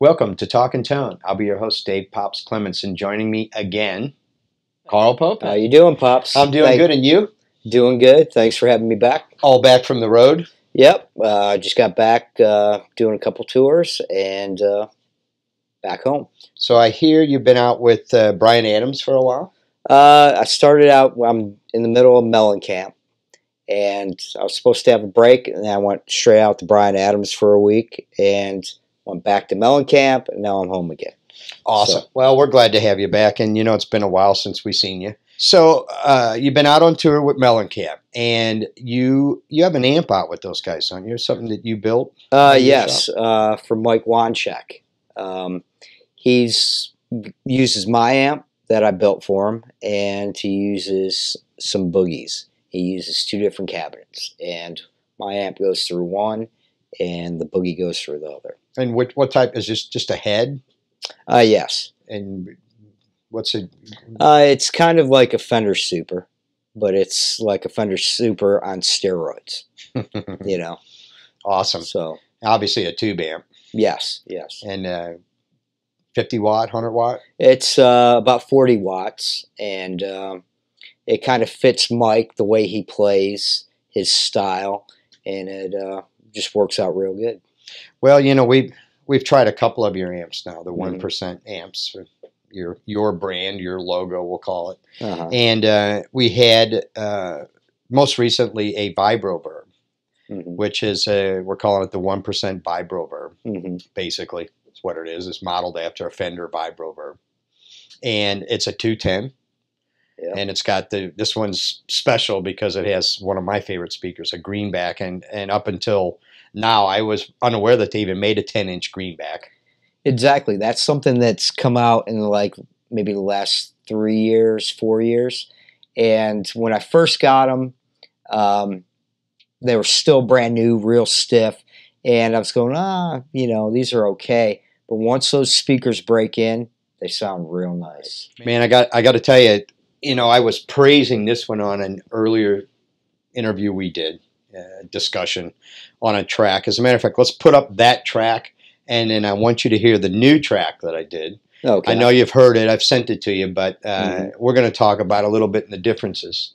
Welcome to Talkin Tone. I'll be your host, Dave Pops Clements, and joining me again, Carl Popek. How you doing, Pops? I'm doing good, and you? Doing good. Thanks for having me back. All back from the road? Yep. Just got back doing a couple tours and back home. So I hear you've been out with Bryan Adams for a while? I started out, I'm in the middle of Mellencamp, and I was supposed to have a break, and then I went straight out to Bryan Adams for a week, and went back to Mellencamp, and now I'm home again. Awesome. So, well, we're glad to have you back, and you know it's been a while since we've seen you. So you've been out on tour with Mellencamp, and you have an amp out with those guys, don't you? Something that you built? yes, from Mike Wanchek. He uses my amp that I built for him, and he uses some boogies. He uses two different cabinets, and my amp goes through one, and the boogie goes through the other. And what type? Is this just a head? Yes. And what's it? It's kind of like a Fender Super, but it's like a Fender Super on steroids, you know. Awesome. So obviously a tube amp. Yes. And 50 watt, 100 watt? It's about 40 watts, and it kind of fits Mike, the way he plays, his style, and it just works out real good. Well, you know, we've tried a couple of your amps now, the 1% amps, your brand, your logo, we'll call it. And we had most recently a VibroVerb, which is we're calling it the 1% VibroVerb. Basically, it's what it is. It's modeled after a Fender VibroVerb, and it's a 210. Yep. And it's got this one's special because it has one of my favorite speakers, a greenback, and up until now I was unaware that they even made a 10-inch greenback. Exactly. That's something that's come out in like maybe the last 3 years, 4 years. And when I first got them, they were still brand new, real stiff. And I was going, you know, these are okay. But once those speakers break in, they sound real nice. Man, I got to tell you, you know, I was praising this one on an earlier interview we did, discussion on a track. As a matter of fact, let's put up that track, and then I want you to hear the new track that I did. Okay. I know you've heard it. I've sent it to you, but we're going to talk about a little bit in the differences.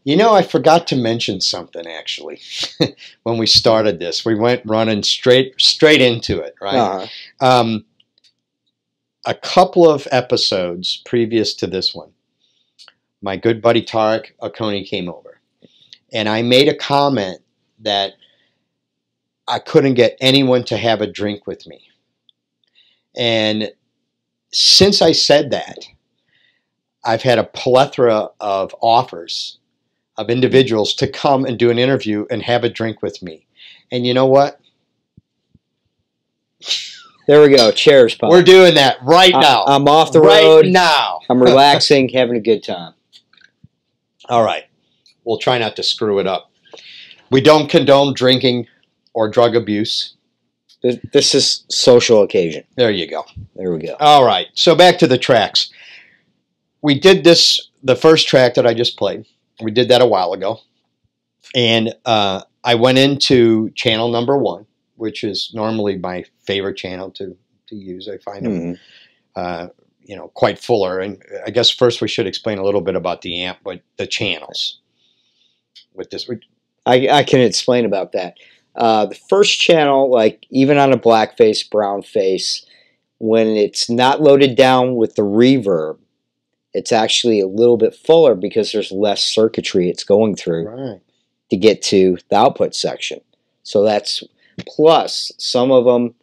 You know, I forgot to mention something actually when we started this. We went running straight into it, right? A couple of episodes previous to this one, my good buddy Tarek Oconee came over, and I made a comment that I couldn't get anyone to have a drink with me. And since I said that, I've had a plethora of offers of individuals to come and do an interview and have a drink with me. And you know what? There we go. Cheers, Pop. We're doing that right now. I'm off the road. Right now. I'm relaxing, having a good time. All right. We'll try not to screw it up. We don't condone drinking or drug abuse. This is social occasion. There you go. There we go. All right. So back to the tracks. We did this, the first track that I just played. We did that a while ago. And I went into channel number 1, which is normally my favorite channel to use. I find them, you know, quite fuller. And I guess first we should explain a little bit about the amp, but the channels with this. I can explain about that. The first channel, like even on a black face, brown face, when it's not loaded down with the reverb, it's actually a little bit fuller because there's less circuitry it's going through to get to the output section. So that's plus some of them,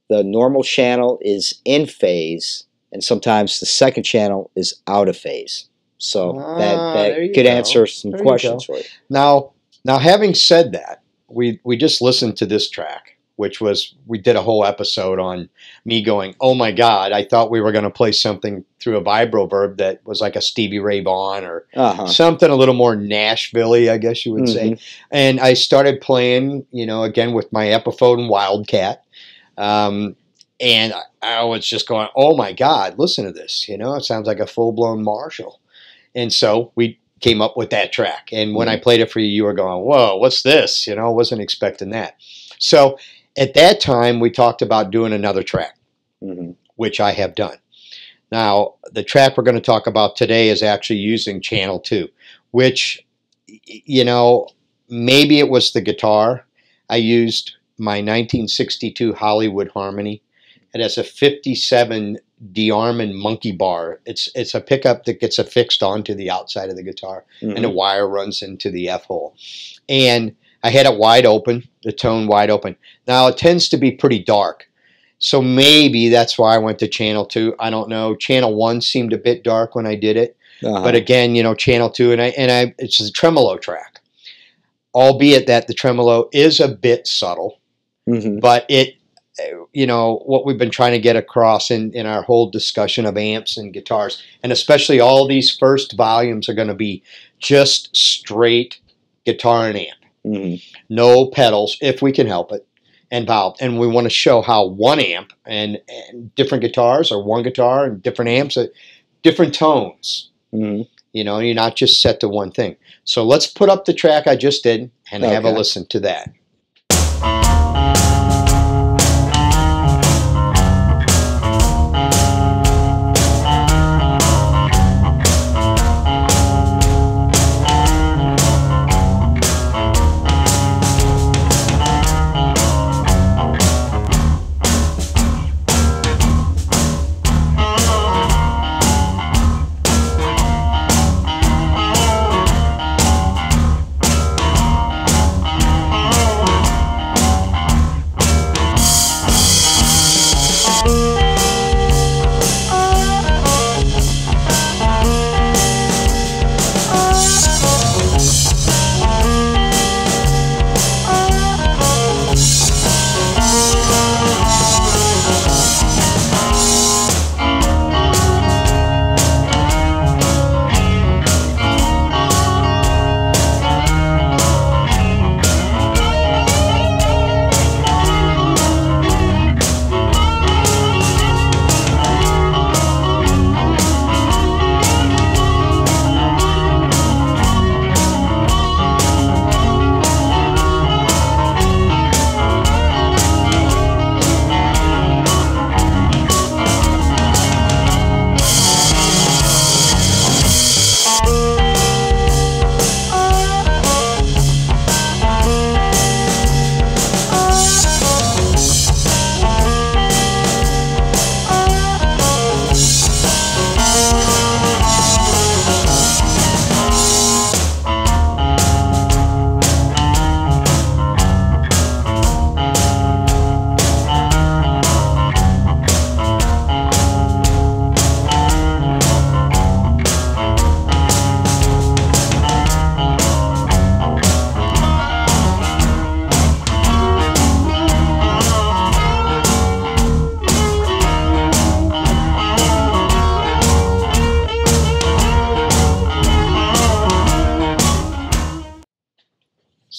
the normal channel is in phase, and sometimes the second channel is out of phase. So that could answer some questions for you. Now, having said that, we just listened to this track, which was, we did a whole episode on me going, oh my God, I thought we were going to play something through a VibroVerb that was like a Stevie Ray Vaughan or something a little more Nashville-y, I guess you would say. And I started playing, you know, again with my Epiphone Wildcat. And I was just going, oh my God, listen to this. You know, it sounds like a full-blown Marshall. And so we came up with that track. And when I played it for you, you were going, whoa, what's this? You know, I wasn't expecting that. So at that time, we talked about doing another track, which I have done. Now, the track we're going to talk about today is actually using channel 2, which, you know, maybe it was the guitar. I used my 1962 Hollywood Harmony. It has a 57 DeArmond monkey bar. It's a pickup that gets affixed onto the outside of the guitar, and a wire runs into the F hole. And I had it wide open, the tone wide open. Now, it tends to be pretty dark, so maybe that's why I went to channel 2. I don't know. Channel 1 seemed a bit dark when I did it, but again, you know, channel 2, and it's a tremolo track, albeit that the tremolo is a bit subtle, but it, you know, what we've been trying to get across in our whole discussion of amps and guitars, and especially all these first volumes are going to be just straight guitar and amp. No pedals, if we can help it, involved. And we want to show how one amp and different guitars, or one guitar and different amps, different tones. You know, you're not just set to one thing. So let's put up the track I just did and have a listen to that.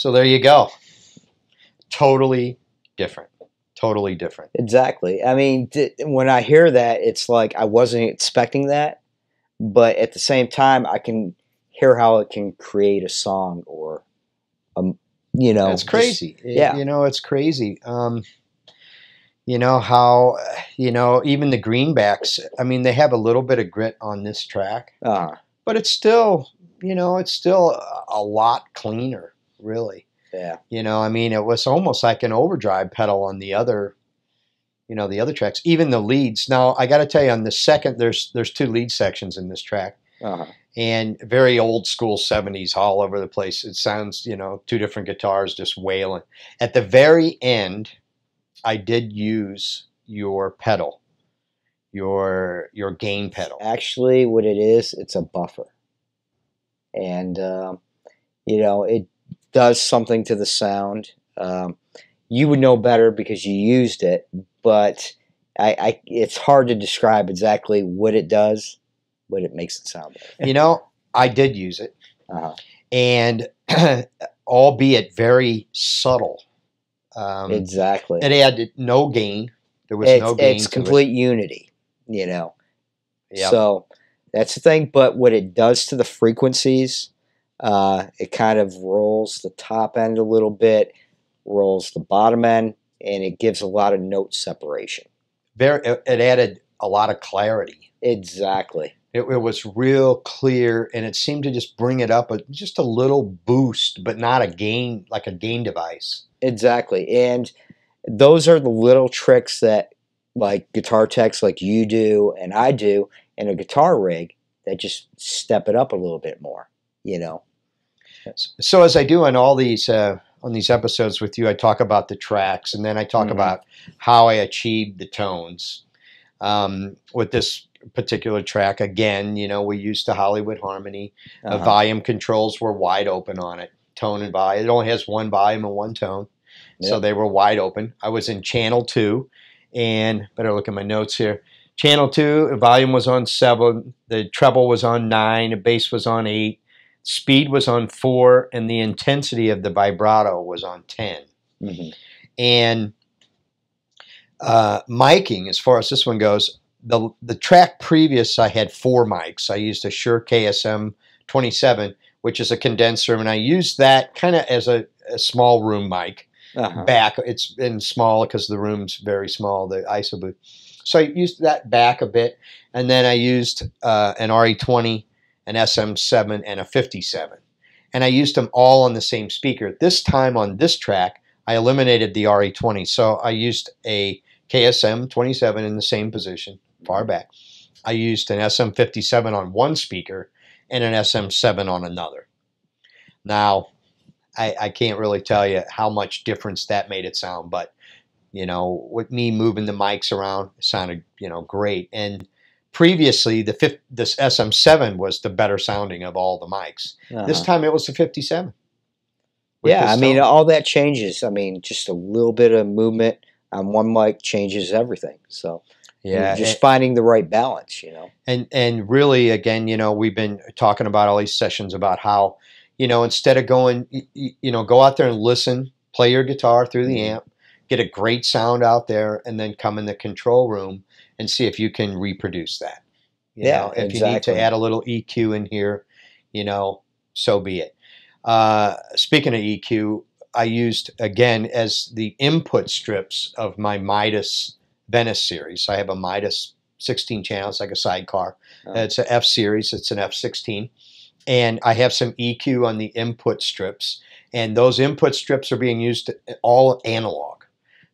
So there you go. Totally different. Totally different. Exactly. I mean, when I hear that, it's like I wasn't expecting that, but at the same time, I can hear how it can create a song or, It's crazy. Yeah. It's crazy. How, even the greenbacks, I mean, they have a little bit of grit on this track, but it's still, it's still a lot cleaner, really. Yeah. I mean, it was almost like an overdrive pedal on the other, the other tracks, even the leads. Now, I got to tell you, on the second, there's 2 lead sections in this track, and very old school 70s all over the place. It sounds, 2 different guitars just wailing. At the very end, I did use your pedal, your gain pedal. Actually, what it is, it's a buffer, and it does something to the sound. You would know better because you used it, but it's hard to describe exactly what it does, but it makes it sound better. I did use it, and albeit very subtle. Exactly. It had no gain. There was no gain. It's complete unity, Yep. So that's the thing. But what it does to the frequencies, it kind of rolls the top end a little bit, rolls the bottom end, and it gives a lot of note separation. It added a lot of clarity. Exactly. It was real clear, and it seemed to just bring it up just a little boost, but not a gain, like a gain device. Exactly. And those are the little tricks that, like, guitar techs like you do and I do in a guitar rig that just step it up a little bit more, So as I do on all these on these episodes with you, I talk about the tracks, and then I talk about how I achieved the tones. With this particular track, again, we used the Hollywood Harmony. Volume controls were wide open on it. Tone and volume. It only has 1 volume and 1 tone. Yep. So they were wide open. I was in channel 2, and better look at my notes here. Channel 2, the volume was on 7, the treble was on 9, the bass was on 8, speed was on 4, and the intensity of the vibrato was on 10. And miking, as far as this one goes, the track previous, I had 4 mics. I used a Shure KSM 27, which is a condenser, and I used that kind of as a small room mic. Back, it's been small because the room's very small, the ISO booth. So I used that back a bit, and then I used an RE20, an SM7, and a 57. And I used them all on the same speaker. This time on this track, I eliminated the RE20, so I used a KSM 27 in the same position, far back. I used an SM57 on one speaker and an SM7 on another. Now, I can't really tell you how much difference that made it sound, but, with me moving the mics around, it sounded, great. And previously, this SM7 was the better sounding of all the mics. This time it was the 57. Yeah, I mean, all that changes. I mean, just a little bit of movement on one mic changes everything. So, yeah, just finding the right balance, And really, again, we've been talking about all these sessions about how, instead of going, go out there and listen, play your guitar through the amp, get a great sound out there, and then come in the control room and see if you can reproduce that. If you need to add a little EQ in here, so be it. Speaking of EQ, I used, again, as the input strips of my Midas Venice series. I have a Midas 16 channels, like a sidecar. It's an F series. It's an F16. And I have some EQ on the input strips. And those input strips are being used all analog.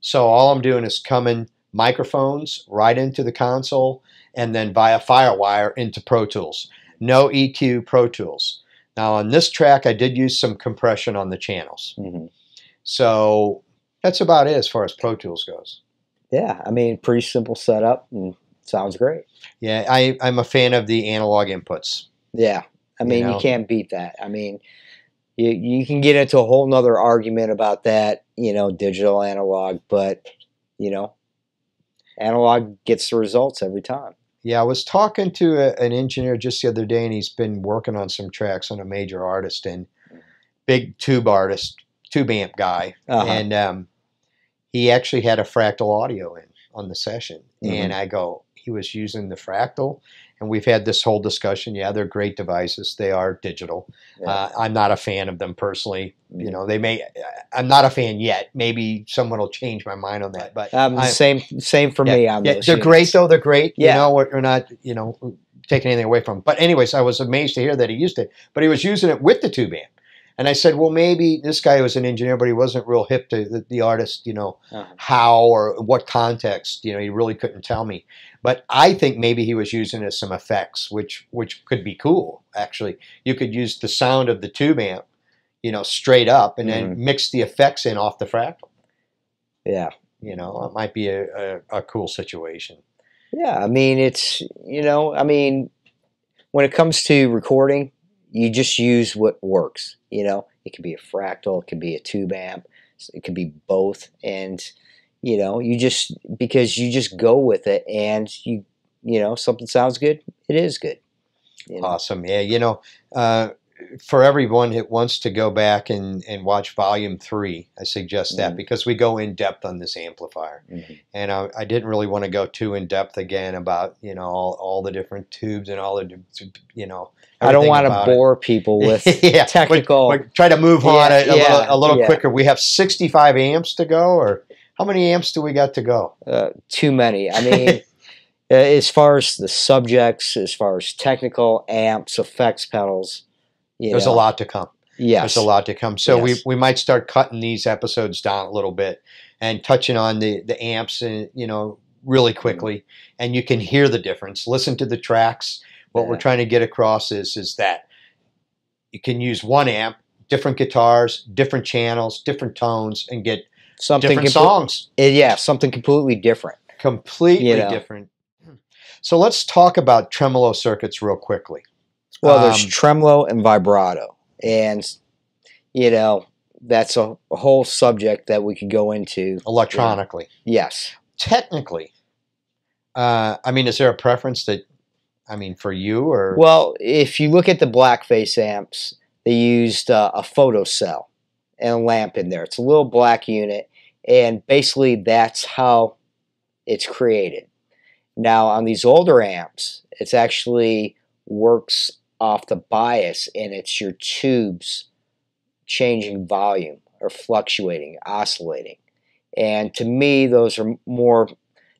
So all I'm doing is coming microphones right into the console and then via FireWire into Pro Tools. No EQ, Pro Tools. Now on this track, I did use some compression on the channels. So that's about it as far as Pro Tools goes. Yeah, I mean, pretty simple setup and sounds great. Yeah, I'm a fan of the analog inputs. Yeah, I mean, you can't beat that. I mean, you can get into a whole nother argument about that, digital, analog, but, analog gets the results every time. Yeah, I was talking to an engineer just the other day, and he's been working on some tracks on a major artist and big tube artist. tube amp guy, and he actually had a fractal audio in on the session, and I go, he was using the fractal, and we've had this whole discussion. Yeah, they're great devices. They are digital. I'm not a fan of them personally. You know, I'm not a fan yet. Maybe someone will change my mind on that. But same for me on those. They're great though. They're great. Yeah. You know, we're not, you know, taking anything away from them. But anyways, I was amazed to hear that he used it. But he was using it with the tube amp. And I said, well, maybe this guy was an engineer, but he wasn't real hip to the artist, you know, how or what context, you know, he really couldn't tell me. But I think maybe he was using it as some effects, which could be cool, actually. You could use the sound of the tube amp, you know, straight up, and then mix the effects in off the fractal. Yeah. You know, it might be a cool situation. Yeah, I mean, it's, you know, I mean, when it comes to recording, you just use what works, you know. It could be a fractal, it could be a tube amp, it could be both, and you know, because you just go with it, and you know, something sounds good, it is good. You know? Awesome, yeah. You know, for everyone that wants to go back and watch Volume 3, I suggest that, because we go in depth on this amplifier, and I didn't really want to go too in depth again about, you know, all the different tubes and all the, you know. I don't want to bore people with technical. But try to move on a little quicker. We have 65 amps to go, or how many amps do we got to go? Too many. I mean, as far as the subjects, as far as technical amps, effects pedals, there's a lot to come. Yes. There's a lot to come. So we might start cutting these episodes down a little bit and touching on the amps, and you know, really quickly, and you can hear the difference. Listen to the tracks. What we're trying to get across is that you can use one amp, different guitars, different channels, different tones, and get different songs. Something completely different. Completely different. So let's talk about tremolo circuits real quickly. Well, there's tremolo and vibrato, and you know, that's a whole subject that we could go into electronically. Yes. Technically, I mean, is there a preference that? I mean, for you, or? Well, if you look at the blackface amps, they used a photocell and a lamp in there. It's a little black unit, and basically that's how it's created. Now, on these older amps, it's actually works off the bias, and it's your tubes changing volume or fluctuating, oscillating. And to me, those are more,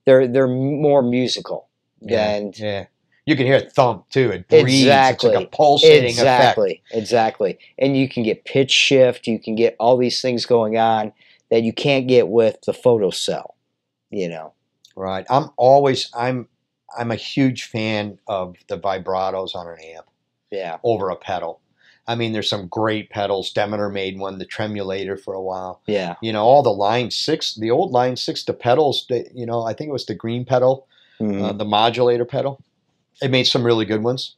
they're more musical than... Yeah. You can hear it thump too. It breathes. Exactly. It's like a pulsating effect. Exactly. And you can get pitch shift. You can get all these things going on that you can't get with the photocell. You know. Right. I'm a huge fan of the vibratos on an amp. Yeah. Over a pedal. I mean, there's some great pedals. Demeter made one, the Tremulator, for a while. Yeah. You know, all the Line 6, the old Line 6, the pedals. You know, I think it was the green pedal, the modulator pedal. It made some really good ones.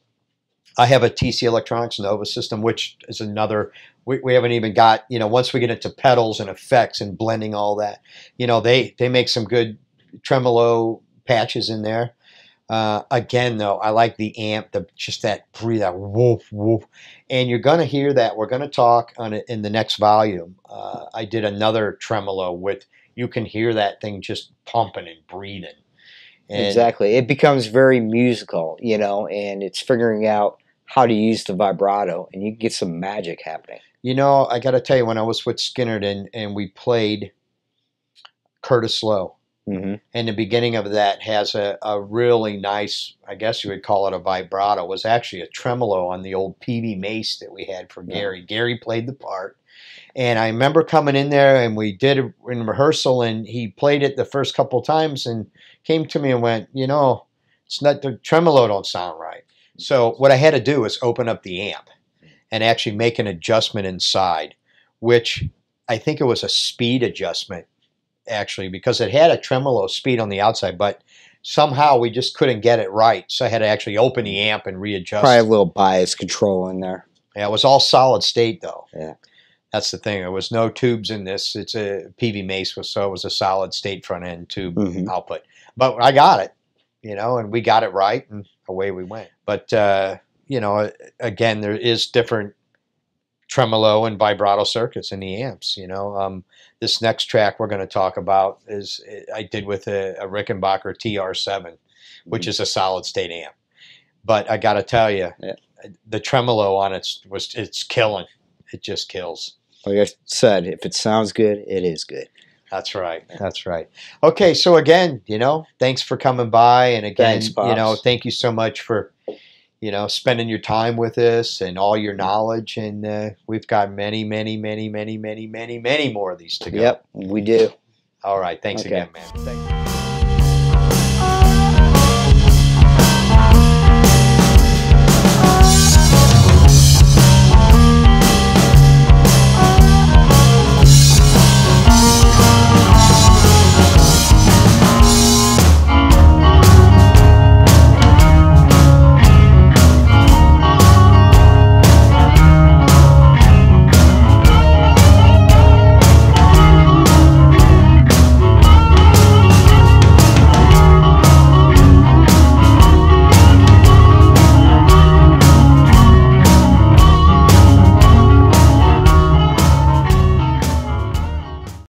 I have a TC Electronics Nova system, which is another, we haven't even got, you know, once we get into pedals and effects and blending all that, you know, they make some good tremolo patches in there. Again, though, I like the amp, just that breathe, that woof, woof. And you're going to hear that. We're going to talk on it in the next volume. I did another tremolo with, you can hear that thing just pumping and breathing. And exactly. It becomes very musical, you know, and it's figuring out how to use the vibrato, and you get some magic happening. You know, I got to tell you, when I was with Skinnerd and we played Curtis Lowe, and the beginning of that has a really nice, I guess you would call it a vibrato. It was actually a tremolo on the old PV Mace that we had for Gary. Gary played the part. And I remember coming in there, and we did it in rehearsal, and he played it the first couple of times and came to me and went, you know, it's not, the tremolo don't sound right. So what I had to do was open up the amp and actually make an adjustment inside, which I think it was a speed adjustment, actually, because it had a tremolo speed on the outside, but somehow we just couldn't get it right. So I had to actually open the amp and readjust. Probably a little bias control in there. Yeah, it was all solid state, though. Yeah. That's the thing. There was no tubes in this. It's a PV Mace, so it was a solid state front end tube output. But I got it, you know, and we got it right, and away we went. But, you know, again, there is different tremolo and vibrato circuits in the amps. You know, this next track we're going to talk about is I did with a Rickenbacker TR7, which is a solid state amp. But I got to tell you, the tremolo on it's killing. It just kills. Like I said, if it sounds good, it is good. That's right. That's right. Okay, so again, you know, thanks for coming by, and again, Thanks, Pops. you know, thank you so much for, you know, spending your time with us and all your knowledge, and we've got many, many, many, many, many, many, many more of these to go. Yep, we do. All right, thanks again, man. Thanks.